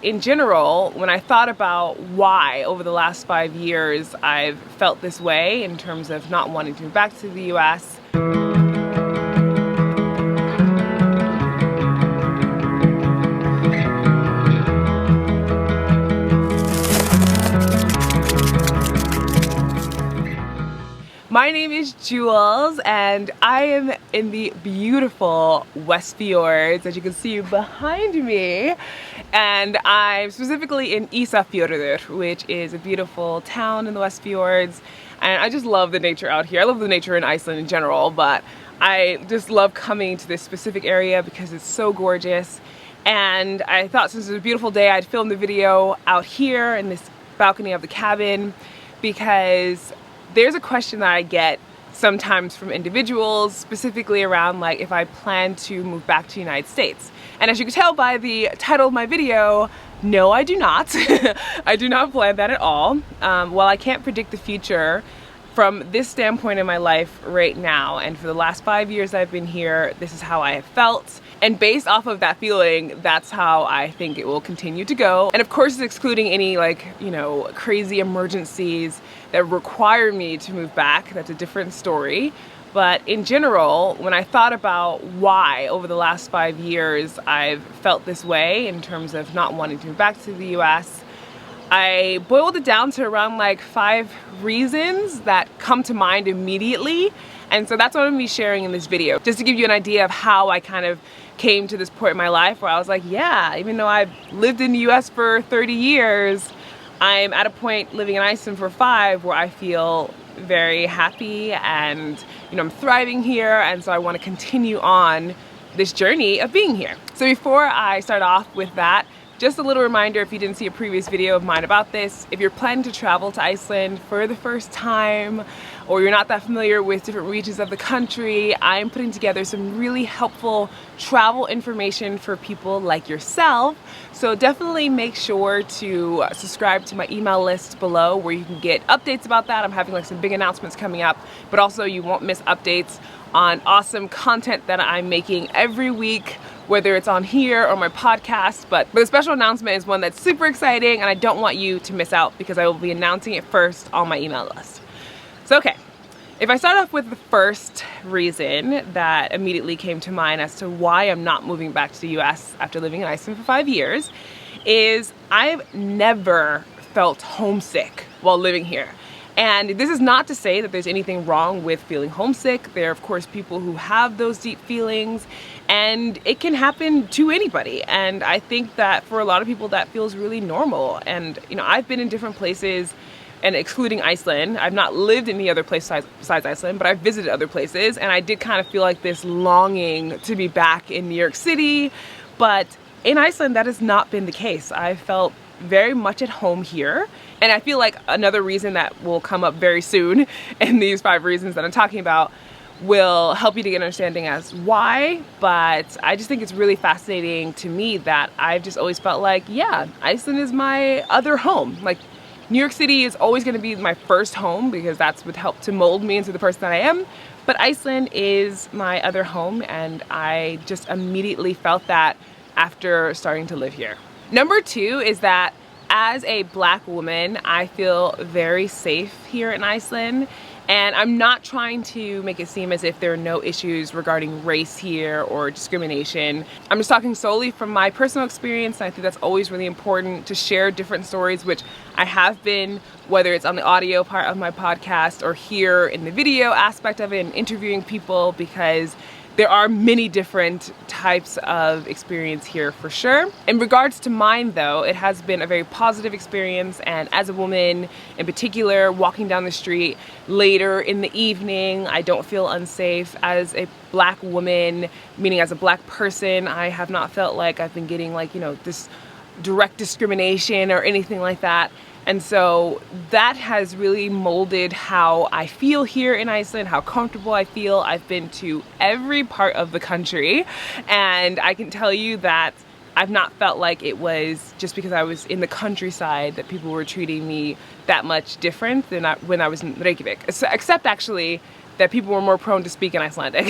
In general, when I thought about why over the last 5 years I've felt this way in terms of not wanting to move back to the US, my name is Jules and I am in the beautiful West Fjords, as you can see behind me. And I'm specifically in Ísafjörður, which is a beautiful town in the West Fjords. And I just love the nature out here. I love the nature in Iceland in general, but I just love coming to this specific area because it's so gorgeous. And I thought since it was a beautiful day, I'd film the video out here in this balcony of the cabin, because there's a question that I get sometimes from individuals, specifically around like if I plan to move back to the United States. And as you can tell by the title of my video, no, I do not. I do not plan that at all. While I can't predict the future, from this standpoint in my life right now, and for the last 5 years I've been here, this is how I have felt. And based off of that feeling, that's how I think it will continue to go. And of course, it's excluding any crazy emergencies that require me to move back. That's a different story. But in general, when I thought about why over the last 5 years I've felt this way in terms of not wanting to move back to the US, I boiled it down to around like 5 reasons that come to mind immediately. And so that's what I'm gonna be sharing in this video, just to give you an idea of how I kind of came to this point in my life where I was like, yeah, even though I've lived in the US for 30 years, I'm at a point living in Iceland for 5 where I feel very happy and I'm thriving here, and so I want to continue on this journey of being here. So before I start off with that, just a little reminder, if you didn't see a previous video of mine about this, if you're planning to travel to Iceland for the first time, or you're not that familiar with different regions of the country, I'm putting together some really helpful travel information for people like yourself. So definitely make sure to subscribe to my email list below, where you can get updates about that. I'm having like some big announcements coming up, but also you won't miss updates on awesome content that I'm making every week, whether it's on here or my podcast. But the special announcement is one that's super exciting and I don't want you to miss out, because I will be announcing it first on my email list. So okay, if I start off with the first reason that immediately came to mind as to why I'm not moving back to the US after living in Iceland for 5 years, is I've never felt homesick while living here. And this is not to say that there's anything wrong with feeling homesick. There are of course people who have those deep feelings, and it can happen to anybody. And I think that for a lot of people that feels really normal. And I've been in different places, and excluding Iceland, I've not lived in any other place besides Iceland, but I've visited other places, and I did kind of feel like this longing to be back in New York City. But in Iceland, that has not been the case. I felt very much at home here. And I feel like another reason that will come up very soon in these 5 reasons that I'm talking about will help you to get an understanding as why. But I just think it's really fascinating to me that I've just always felt like, yeah, Iceland is my other home. Like, New York City is always going to be my first home because that's what helped to mold me into the person that I am. But Iceland is my other home, and I just immediately felt that after starting to live here. Number 2 is that as a Black woman, I feel very safe here in Iceland. And I'm not trying to make it seem as if there are no issues regarding race here or discrimination. I'm just talking solely from my personal experience, and I think that's always really important to share different stories, which I have been, whether it's on the audio part of my podcast or here in the video aspect of it and interviewing people, because there are many different types of experience here for sure. In regards to mine though, it has been a very positive experience, and as a woman in particular, walking down the street later in the evening, I don't feel unsafe. As a Black woman, meaning as a Black person, I have not felt like I've been getting this direct discrimination or anything like that. And so that has really molded how I feel here in Iceland, how comfortable I feel. I've been to every part of the country, and I can tell you that I've not felt like it was just because I was in the countryside that people were treating me that much different than when I was in Reykjavik. Except actually that people were more prone to speak in Icelandic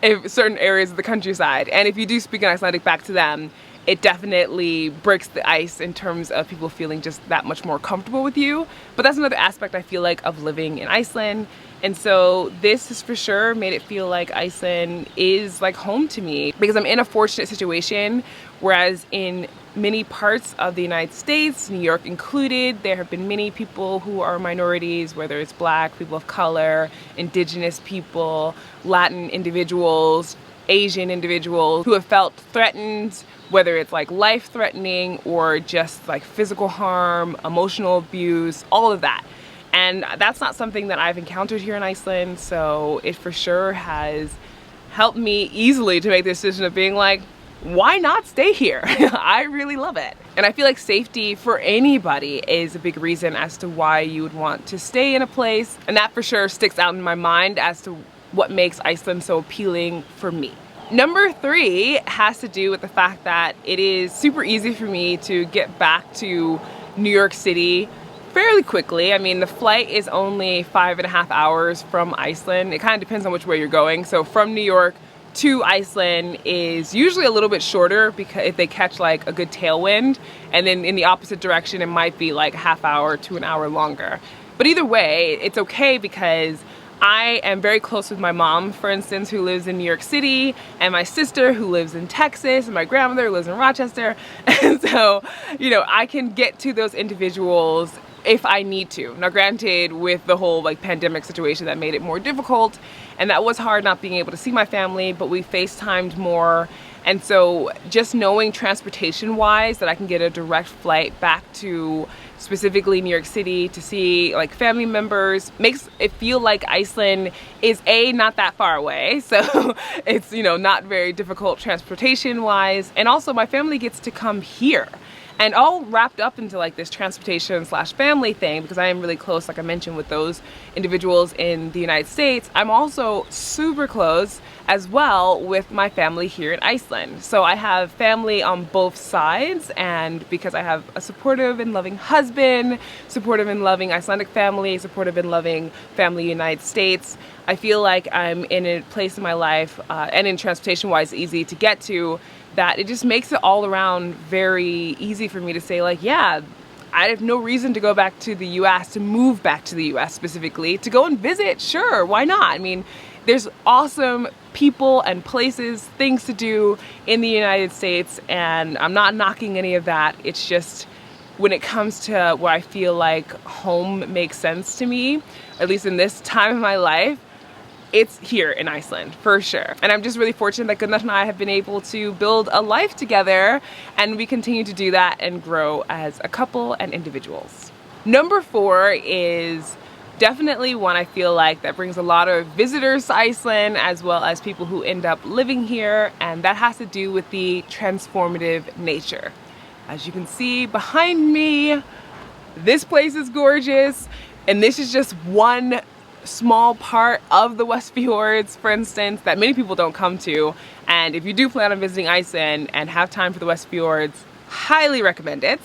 in certain areas of the countryside. And if you do speak in Icelandic back to them, it definitely breaks the ice in terms of people feeling just that much more comfortable with you. But that's another aspect I feel like of living in Iceland. And so this has for sure made it feel like Iceland is like home to me, because I'm in a fortunate situation, whereas in many parts of the United States, New York included, there have been many people who are minorities, whether it's Black, people of color, indigenous people, Latin individuals, Asian individuals, who have felt threatened, whether it's like life-threatening or just like physical harm, emotional abuse, all of that. And that's not something that I've encountered here in Iceland, so it for sure has helped me easily to make the decision of being like, why not stay here? I really love it. And I feel like safety for anybody is a big reason as to why you would want to stay in a place. And that for sure sticks out in my mind as to what makes Iceland so appealing for me. Number 3 has to do with the fact that it is super easy for me to get back to New York City fairly quickly. I mean, the flight is only 5.5 hours from Iceland. It kind of depends on which way you're going. So from New York to Iceland is usually a little bit shorter, because if they catch like a good tailwind, and then in the opposite direction it might be like a half hour to an hour longer. But either way, it's okay, because I am very close with my mom, for instance, who lives in New York City, and my sister who lives in Texas, and my grandmother who lives in Rochester. And so, you know, I can get to those individuals if I need to. Now granted, with the whole like pandemic situation, that made it more difficult, and that was hard not being able to see my family, but we FaceTimed more. And so just knowing transportation wise that I can get a direct flight back to specifically New York City to see like family members makes it feel like Iceland is not that far away. So it's, you know, not very difficult transportation wise. And also my family gets to come here. And all wrapped up into like this transportation slash family thing, because I am really close, like I mentioned, with those individuals in the United States. I'm also super close as well with my family here in Iceland. So I have family on both sides, and because I have a supportive and loving husband, supportive and loving Icelandic family, supportive and loving family United States, I feel like I'm in a place in my life, and in transportation wise easy to get to, that it just makes it all around very easy for me to say like, yeah, I have no reason to go back to the US, to move back to the US specifically, to go and visit, sure, why not? I mean, there's awesome people and places, things to do in the United States, and I'm not knocking any of that. It's just when it comes to where I feel like home makes sense to me, at least in this time of my life, it's here in Iceland, for sure. And I'm just really fortunate that Gunnar and I have been able to build a life together, and we continue to do that and grow as a couple and individuals. Number 4 is definitely one I feel like that brings a lot of visitors to Iceland, as well as people who end up living here, and that has to do with the transformative nature. As you can see behind me, this place is gorgeous, and this is just one small part of the West Fjords, for instance, that many people don't come to. And if you do plan on visiting Iceland and have time for the West Fjords, highly recommend it.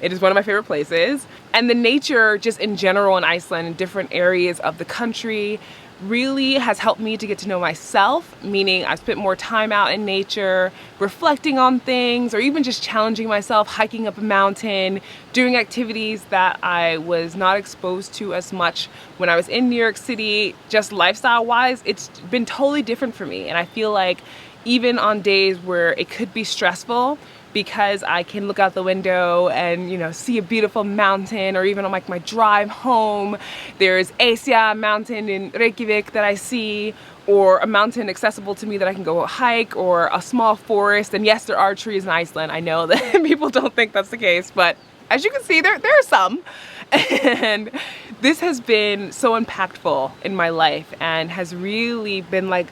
It is one of my favorite places. And the nature just in general in Iceland, in different areas of the country, really has helped me to get to know myself, meaning I've spent more time out in nature, reflecting on things, or even just challenging myself, hiking up a mountain, doing activities that I was not exposed to as much when I was in New York City. Just lifestyle wise, it's been totally different for me. And I feel like even on days where it could be stressful, because I can look out the window and, you know, see a beautiful mountain, or even on like my drive home, there's Asia mountain in Reykjavik that I see, or a mountain accessible to me that I can go hike, or a small forest. And yes, there are trees in Iceland. I know that people don't think that's the case, but as you can see, there are some. And this has been so impactful in my life, and has really been like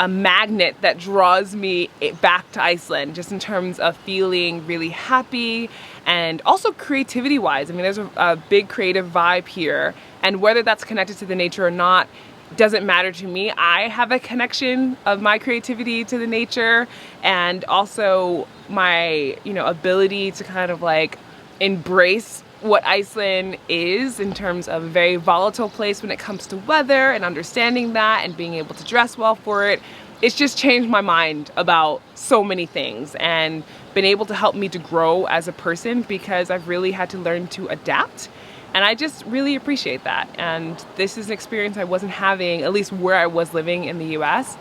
a magnet that draws me back to Iceland, just in terms of feeling really happy, and also creativity wise. I mean, there's a big creative vibe here, and whether that's connected to the nature or not doesn't matter to me. I have a connection of my creativity to the nature, and also my, you know, ability to kind of like embrace what Iceland is in terms of a very volatile place when it comes to weather, and understanding that and being able to dress well for it it's just changed my mind about so many things and been able to help me to grow as a person, because I've really had to learn to adapt. And I just really appreciate that. And this is an experience I wasn't having, at least where I was living in the US.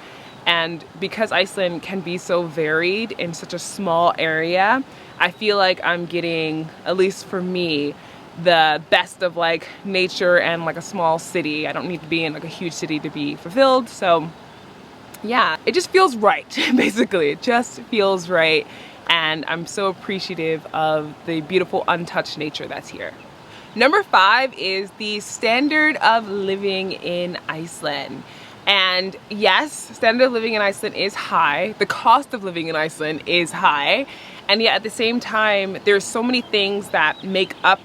And because Iceland can be so varied in such a small area, I feel like I'm getting, at least for me, the best of like nature and like a small city. I don't need to be in like a huge city to be fulfilled. So yeah, it just feels right. Basically, it just feels right. And I'm so appreciative of the beautiful untouched nature that's here. Number 5 is the standard of living in Iceland. And yes, standard of living in Iceland is high. The cost of living in Iceland is high. And yet at the same time, there's so many things that make up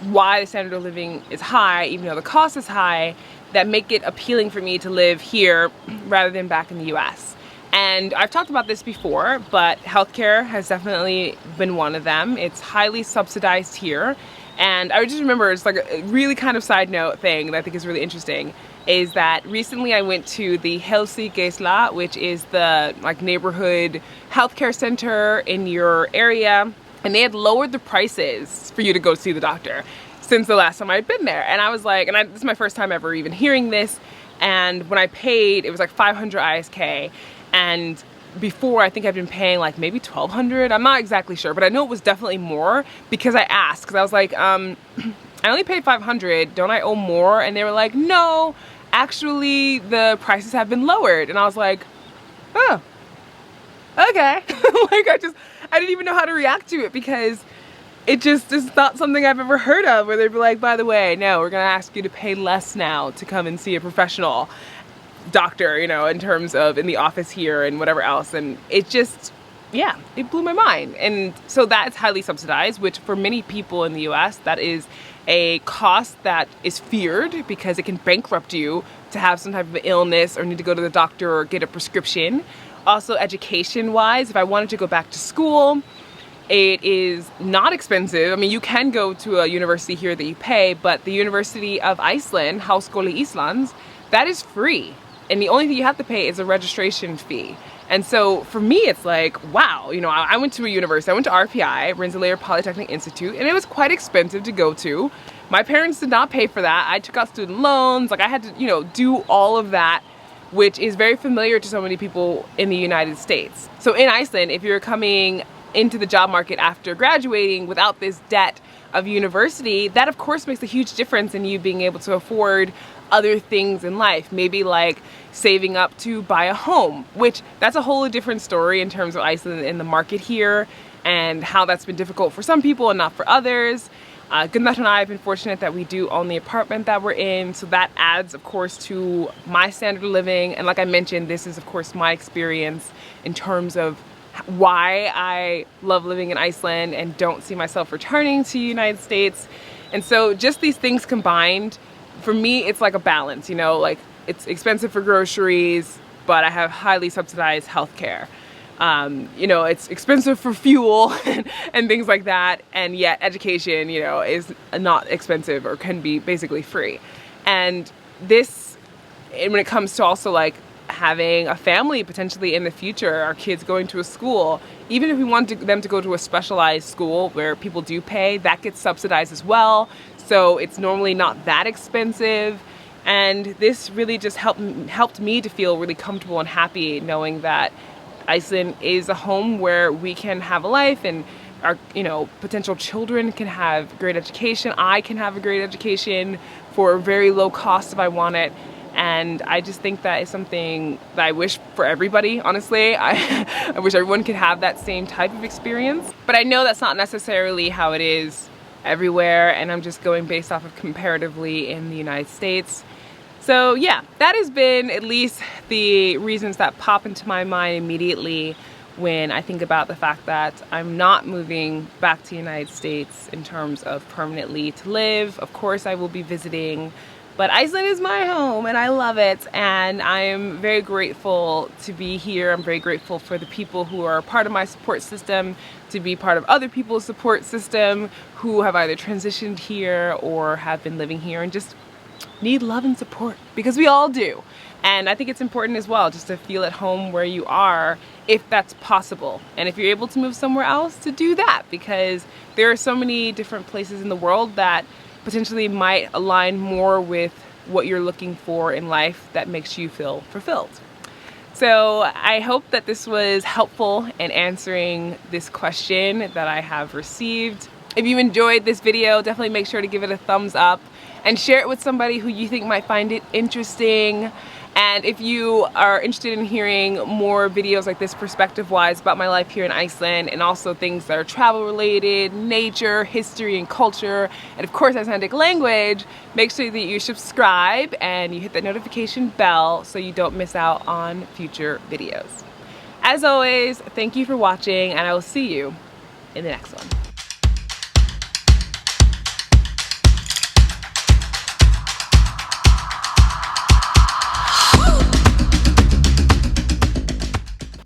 why the standard of living is high, even though the cost is high, that make it appealing for me to live here rather than back in the US. And I've talked about this before, but healthcare has definitely been one of them. It's highly subsidized here. And I just remember, it's like a really kind of side note thing that I think is really interesting, is that recently I went to the Geisla, which is the like neighborhood healthcare center in your area, and they had lowered the prices for you to go see the doctor since the last time I'd been there. And I was like, this is my first time ever even hearing this, and when I paid, it was like 500 ISK, and before I think I've been paying like maybe 1,200. I'm not exactly sure, but I know it was definitely more because I asked, because I was like, I only paid 500, don't I owe more? And they were like, no, actually the prices have been lowered. And I was like, oh, okay. Like I didn't even know how to react to it, because it just is not something I've ever heard of, where they'd be like, by the way, no, we're gonna ask you to pay less now to come and see a professional doctor, you know, in terms of in the office here and whatever else. And it just, yeah, it blew my mind. And so that's highly subsidized, which for many people in the US, that is a cost that is feared because it can bankrupt you to have some type of illness or need to go to the doctor or get a prescription. Also education wise, if I wanted to go back to school, it is not expensive. I mean, you can go to a university here that you pay, but the University of Iceland, Háskóli Íslands, that is free. And the only thing you have to pay is a registration fee. And so for me, it's like, wow, you know, I went to a university, I went to RPI, Rensselaer Polytechnic Institute, and it was quite expensive to go to. My parents did not pay for that. I took out student loans, like I had to, you know, do all of that, which is very familiar to so many people in the United States. So in Iceland, if you're coming into the job market after graduating without this debt of university, that of course makes a huge difference in you being able to afford other things in life, maybe like saving up to buy a home, which that's a whole different story in terms of Iceland and the market here and how that's been difficult for some people and not for others. Gunnar and I have been fortunate that we do own the apartment that we're in, so that adds of course to my standard of living. And like I mentioned, this is of course my experience in terms of why I love living in Iceland and don't see myself returning to the United States. And so just these things combined, for me, it's like a balance, you know, like it's expensive for groceries, but I have highly subsidized healthcare. You know, it's expensive for fuel and things like that. And yet education, you know, is not expensive or can be basically free. And this, and when it comes to also like having a family potentially in the future, our kids going to a school, even if we want them to go to a specialized school where people do pay, that gets subsidized as well. So it's normally not that expensive. And this really just helped me to feel really comfortable and happy knowing that Iceland is a home where we can have a life and our, you know, potential children can have great education. I can have a great education for very low cost if I want it. And I just think that is something that I wish for everybody, honestly. I wish everyone could have that same type of experience. But I know that's not necessarily how it is everywhere, and I'm just going based off of comparatively in the United States. So yeah, that has been at least the reasons that pop into my mind immediately when I think about the fact that I'm not moving back to the United States in terms of permanently to live. Of course, I will be visiting, but Iceland is my home and I love it, and I am very grateful to be here. I'm very grateful for the people who are part of my support system, to be part of other people's support system who have either transitioned here or have been living here, and just need love and support, because we all do. And I think it's important as well just to feel at home where you are, if that's possible. And if you're able to move somewhere else, to do that, because there are so many different places in the world that potentially might align more with what you're looking for in life that makes you feel fulfilled. So I hope that this was helpful in answering this question that I have received. If you enjoyed this video, definitely make sure to give it a thumbs up and share it with somebody who you think might find it interesting. And if you are interested in hearing more videos like this perspective-wise about my life here in Iceland, and also things that are travel related, nature, history and culture, and of course Icelandic language, make sure that you subscribe and you hit that notification bell so you don't miss out on future videos. As always, thank you for watching, and I will see you in the next one.